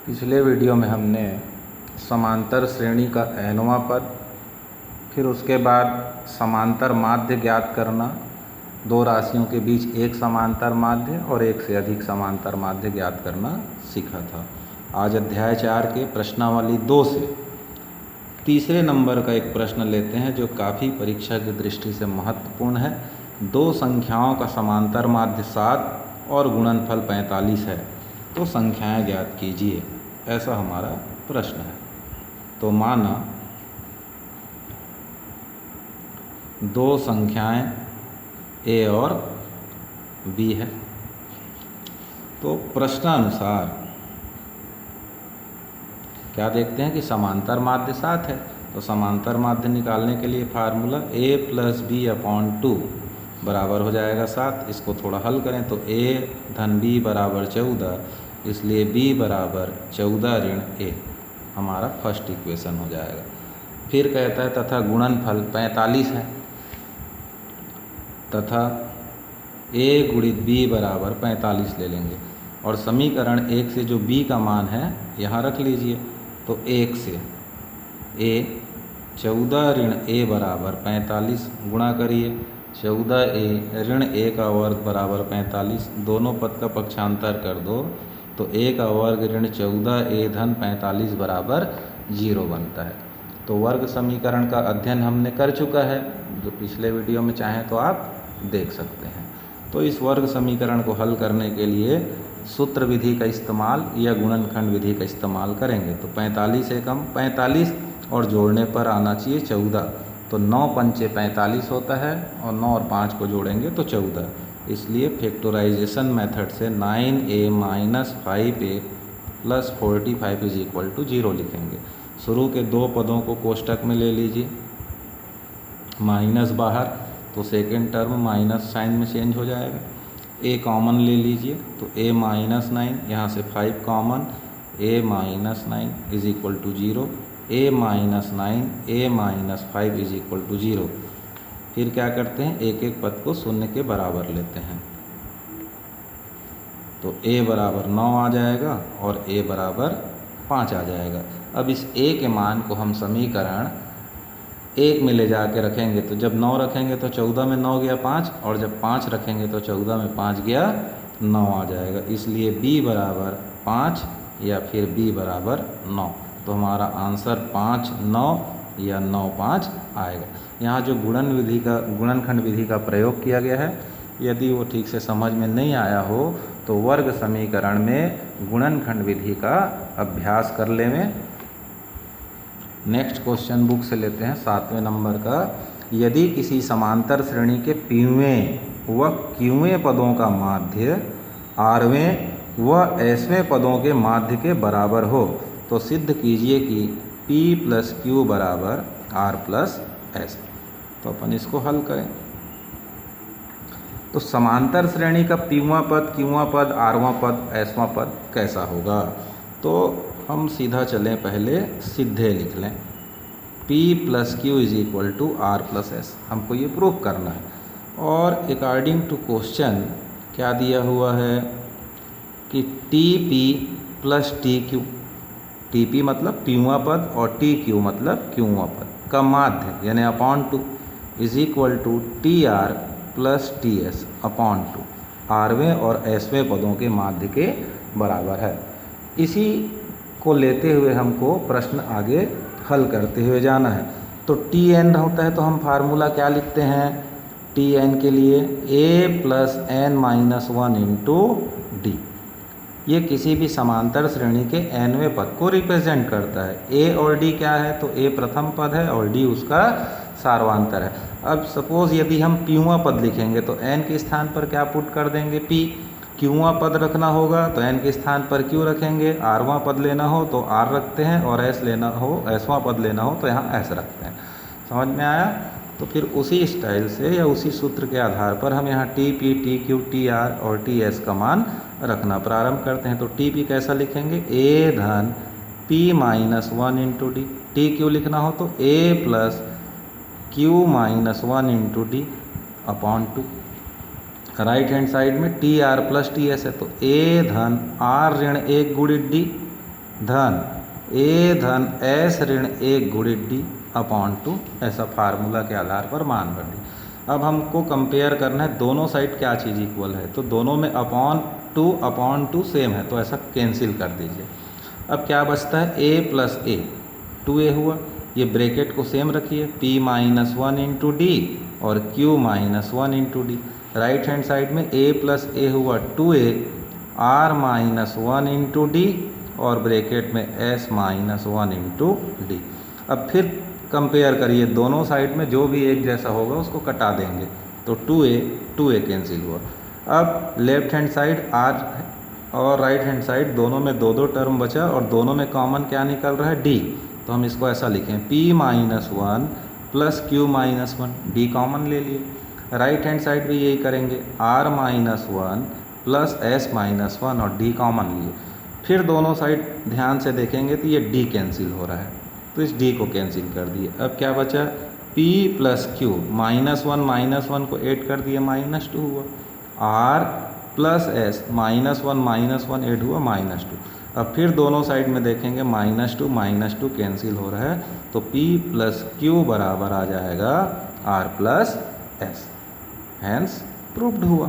पिछले वीडियो में हमने समांतर श्रेणी का nवां पद, फिर उसके बाद समांतर माध्य ज्ञात करना, दो राशियों के बीच एक समांतर माध्य और एक से अधिक समांतर माध्य ज्ञात करना सीखा था। आज अध्याय 4 के प्रश्नावली 2 से तीसरे नंबर का एक प्रश्न लेते हैं जो काफ़ी परीक्षा की दृष्टि से महत्वपूर्ण है। दो संख्याओं का समांतर माध्य 7 और गुणनफल 45 है, तो संख्याएं ज्ञात कीजिए, ऐसा हमारा प्रश्न है। तो माना दो संख्याएं a और b है, तो प्रश्नानुसार क्या देखते हैं कि समांतर माध्य 7 है, तो समांतर माध्य निकालने के लिए फार्मूला a + b/2 बराबर हो जाएगा 7। इसको थोड़ा हल करें तो a धन b बराबर 14, इसलिए b बराबर 14 ऋण a हमारा फर्स्ट इक्वेशन हो जाएगा। फिर कहता है तथा गुणनफल 45 है, तथा a गुणित b बराबर 45 ले लेंगे और समीकरण 1 से जो b का मान है यहाँ रख लीजिए। तो 1 से a 14 ऋण a बराबर 45 गुणा करिए 14a ऋण a का वर्ग बराबर 45, दोनों पद का पक्षांतर कर दो तो a का वर्ग ऋण 14a धन 45 बराबर 0 बनता है। तो वर्ग समीकरण का अध्ययन हमने कर चुका है, जो पिछले वीडियो में चाहें तो आप देख सकते हैं। तो इस वर्ग समीकरण को हल करने के लिए सूत्र विधि का इस्तेमाल या गुणनखंड विधि का इस्तेमाल करेंगे। तो 45 एकम 45 और जोड़ने पर आना चाहिए 14, तो 9 पंचे 45 होता है और 9 और 5 को जोड़ेंगे तो 14। इसलिए फैक्टराइजेशन मेथड से 9a - 5a + 45 = 0 लिखेंगे। शुरू के दो पदों को कोष्टक में ले लीजिए, माइनस बाहर तो सेकेंड टर्म माइनस साइन में चेंज हो जाएगा। a कॉमन ले लीजिए तो a - 9, यहाँ से 5 कॉमन, a - 9 = 0, a - 9 a - 5 = 0। फिर क्या करते हैं, एक एक पद को शून्य के बराबर लेते हैं, तो a बराबर 9 आ जाएगा और a बराबर 5 आ जाएगा। अब इस a के मान को हम समीकरण 1 में ले जाके रखेंगे, तो जब 9 रखेंगे तो 14 में 9 गया 5, और जब 5 रखेंगे तो 14 में 5 गया 9 आ जाएगा। इसलिए b बराबर 5 या फिर b बराबर 9। तो हमारा आंसर 5 9 या 9 5 आएगा। यहाँ जो गुणनखंड विधि का प्रयोग किया गया है, यदि वो ठीक से समझ में नहीं आया हो तो वर्ग समीकरण में गुणनखंड विधि का अभ्यास कर लें। नेक्स्ट क्वेश्चन बुक से लेते हैं 7वें नंबर का। यदि किसी समांतर श्रेणी के pवें व qवें पदों का माध्य rवें व sवें पदों के माध्य के बराबर हो तो सिद्ध कीजिए कि p + q बराबर r + s। तो अपन इसको हल करें। तो समांतर श्रेणी का pवां पद, qवां पद, rवां पद, sवां पद कैसा होगा? तो हम सीधा चलें, पहले सीधे लिख लें, p + q = r + s। हमको ये प्रूफ करना है। और अकॉर्डिंग टू क्वेश्चन क्या दिया हुआ है कि tp + tq, tp मतलब pवां पद और tq मतलब qवां पद का माध्य यानी /2 = tr + ts/2 rवें और sवें पदों के माध्य के बराबर है। इसी को लेते हुए हमको प्रश्न आगे हल करते हुए जाना है। तो tn होता है तो हम फार्मूला क्या लिखते हैं tn के लिए, a + n - 1 × d। ये किसी भी समांतर श्रेणी के nवें पद को रिप्रेजेंट करता है। a और d क्या है, तो a प्रथम पद है और d उसका सार्वांतर है। अब सपोज यदि हम pवां पद लिखेंगे तो n के स्थान पर क्या पुट कर देंगे p, qवां पद रखना होगा तो n के स्थान पर q रखेंगे, rवां पद लेना हो तो r रखते हैं और sवां पद लेना हो तो यहाँ s रखते हैं। समझ में आया? तो फिर उसी स्टाइल से या उसी सूत्र के आधार पर हम यहाँ tp, tq, tr और ts का मान रखना प्रारंभ करते हैं। तो tp कैसा लिखेंगे, a धन p - 1 × d। tq लिखना हो तो a + q - 1 × d/2। Right hand side में tr + ts है तो a धन r ऋण 1 × d धन ए धन एस ऋण 1 गुणित डी अपॉन टू, ऐसा फार्मूला के आधार पर मान भर दी। अब हमको कंपेयर करना है दोनों साइड क्या चीज़ इक्वल है, तो दोनों में अपॉन टू सेम है, तो ऐसा कैंसिल कर दीजिए। अब क्या बचता है, a प्लस ए 2a हुआ, ये ब्रैकेट को सेम रखिए, p माइनस 1 इंटू डी और q minus 1 into D. Right hand side में a प्लस ए हुआ 2a r minus 1 into D और ब्रैकेट में s माइनस 1 इंटू डी। अब फिर कंपेयर करिए, दोनों साइड में जो भी एक जैसा होगा उसको कटा देंगे, तो 2a कैंसिल हुआ। अब लेफ्ट हैंड साइड r और राइट हैंड साइड दोनों में दो टर्म बचा और दोनों में कॉमन क्या निकल रहा है, d, तो हम इसको ऐसा लिखें p minus 1 plus q minus 1, d common ले लिए। राइट हैंड साइड भी यही करेंगे, r minus 1 plus s minus 1 और d कॉमन लिए। फिर दोनों साइड ध्यान से देखेंगे तो ये d कैंसिल हो रहा है, तो इस d को कैंसिल कर दिए। अब क्या बचा, p प्लस q माइनस 1 को ऐड कर दिए, माइनस 2 हुआ, r plus s minus 1 add हुआ, माइनस 2। अब फिर दोनों साइड में देखेंगे माइनस टू कैंसिल हो रहा है, तो p प्लस q बराबर आ जाएगा r plus s, hence proved हुआ।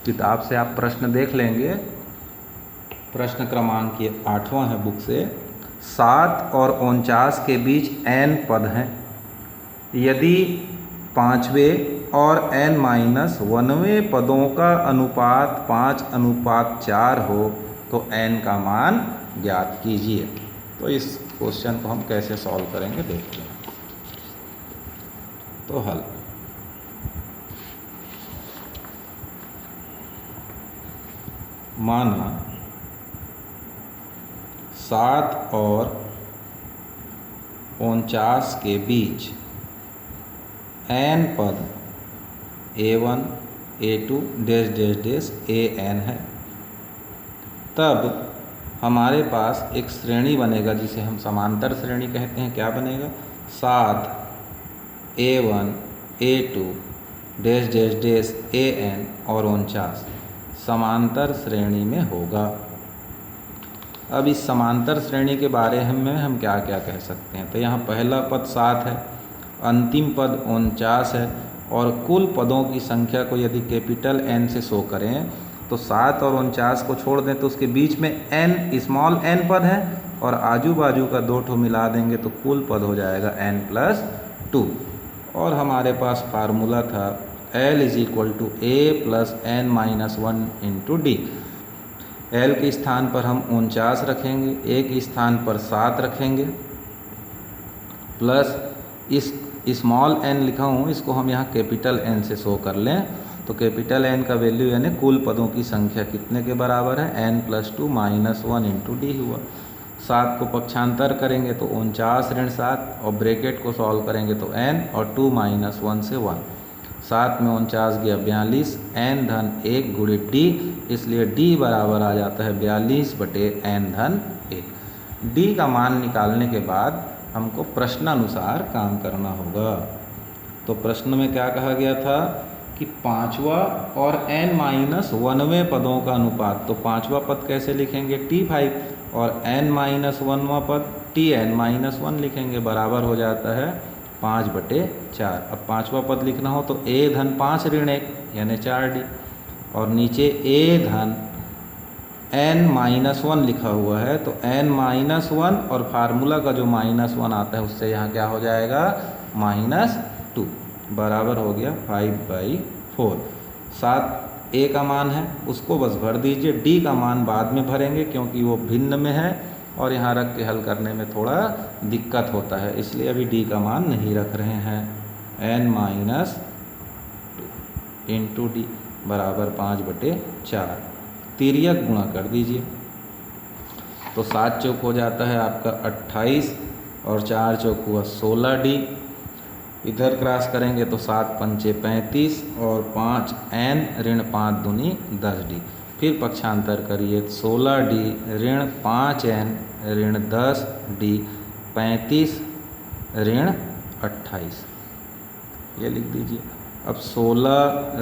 किताब से आप प्रश्न देख लेंगे, प्रश्न क्रमांक ये 8वां है बुक से। 7 और 49 के बीच n पद हैं, यदि 5वें और n माइनस 1वें पदों का अनुपात 5:4 हो तो n का मान ज्ञात कीजिए। तो इस क्वेश्चन को हम कैसे सॉल्व करेंगे देखते हैं। तो हल, माना 7 और 49 के बीच n पद a1 a2 dash dash dash an है, तब हमारे पास एक श्रेणी बनेगा जिसे हम समांतर श्रेणी कहते हैं। क्या बनेगा, 7 a1 a2 dash dash dash an और 49 समांतर श्रेणी में होगा। अब इस समांतर श्रेणी के बारे में हम क्या क्या कह सकते हैं, तो यहाँ पहला पद 7 है, अंतिम पद 49 है, और कुल पदों की संख्या को यदि कैपिटल N से शो करें तो 7 और 49 को छोड़ दें तो उसके बीच में n स्मॉल n पद है और आजू बाजू का 2 ठो मिला देंगे तो कुल पद हो जाएगा n प्लस 2। और हमारे पास फार्मूला था L is equal to a plus n minus 1 into d. L के स्थान पर हम 49 रखेंगे, a के स्थान पर 7 रखेंगे, प्लस इस स्मॉल n लिखा हूँ इसको हम यहाँ कैपिटल N से शो कर लें, तो कैपिटल N का वैल्यू यानी कुल पदों की संख्या कितने के बराबर है, n plus 2 minus 1 into D हुआ। 7 को पक्षांतर करेंगे तो 49 ऋण 7 और ब्रैकेट को सॉल्व करेंगे तो n और 2 माइनस 1 से 1, 7 में 49 गया 42, n धन 1 गुणित d, इसलिए d बराबर आ जाता है 42 बटे n धन 1। d का मान निकालने के बाद हमको प्रश्नानुसार काम करना होगा। तो प्रश्न में क्या कहा गया था कि 5वां और n माइनस 1वें पदों का अनुपात, तो 5वां पद कैसे लिखेंगे, t5, और n माइनस 1वां पद tn माइनस 1 लिखेंगे, बराबर हो जाता है 5/4। अब 5वां पद लिखना हो तो a धन 5 ऋण 1 यानी 4d, और नीचे a धन n माइनस 1 लिखा हुआ है तो n माइनस 1 और फार्मूला का जो माइनस 1 आता है उससे यहाँ क्या हो जाएगा, -2, बराबर हो गया 5/4। 7 a का मान है उसको बस भर दीजिए, d का मान बाद में भरेंगे क्योंकि वो भिन्न में है और यहाँ रख के हल करने में थोड़ा दिक्कत होता है, इसलिए अभी d का मान नहीं रख रहे हैं। n माइनस 2 इंटू डी बराबर 5/4, तिर्यक गुणा कर दीजिए तो 7 चौक हो जाता है आपका 28 और 4 चौक हुआ 16d, इधर क्रॉस करेंगे तो 7 पंचे 35 और 5n ऋण 5 दूनी 10d, फिर पक्षांतर करिए 16d ऋण 5n ऋण 10d 35 ऋण 28, ये लिख दीजिए। अब 16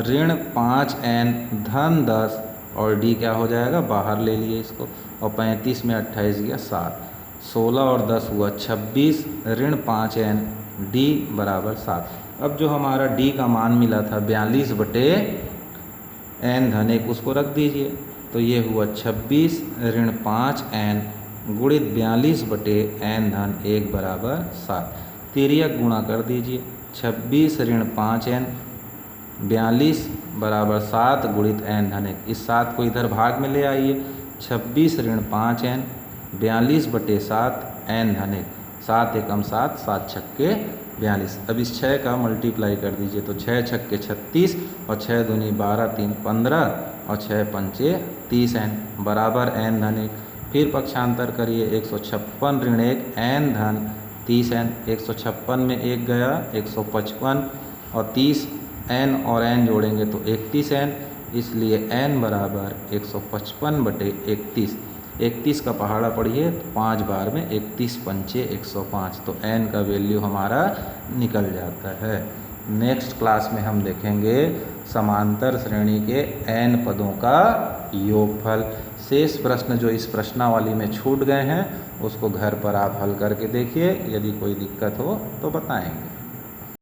ऋण 5n धन 10 और डी क्या हो जाएगा, बाहर ले लिए इसको, और 35 में 28 गया 7, 16 और 10 हुआ 26, ऋण 5 n डी बराबर 7। अब जो हमारा डी का मान मिला था 42 बटे n धन 1, उसको रख दीजिए, तो ये हुआ 26 ऋण 5 n गुणित 42 बटे n धन 1 बराबर 7। तिर्यक गुणा कर दीजिए, 26 ऋण 5 n 42 बराबर 7 गुणित n धन 1, इस 7 को इधर भाग में ले आइए, 26 ऋण 5 n 42 बटे 7 n धन 1, 7 एकम 7, 7 छक्के 42। अब इस 6 का मल्टीप्लाई कर दीजिए, तो 6 छक्के 36 और 6 दूनी 12, 3 15 और 6 पंचे 30 n बराबर n धन 1। फिर पक्षांतर करिए, 156 ऋण 1 n धन 30 n, 156 में 1 गया 155 और 30 n और n जोड़ेंगे तो 31 n, इसलिए n बराबर 155 बटे 31। 31 का पहाड़ा पढ़िए तो 5 बार में 31 पंचे 105, तो n का वैल्यू हमारा निकल जाता है। नेक्स्ट क्लास में हम देखेंगे समांतर श्रेणी के n पदों का योगफल। शेष प्रश्न जो इस प्रश्नावली में छूट गए हैं उसको घर पर आप हल करके देखिए, यदि कोई दिक्कत हो तो बताएंगे।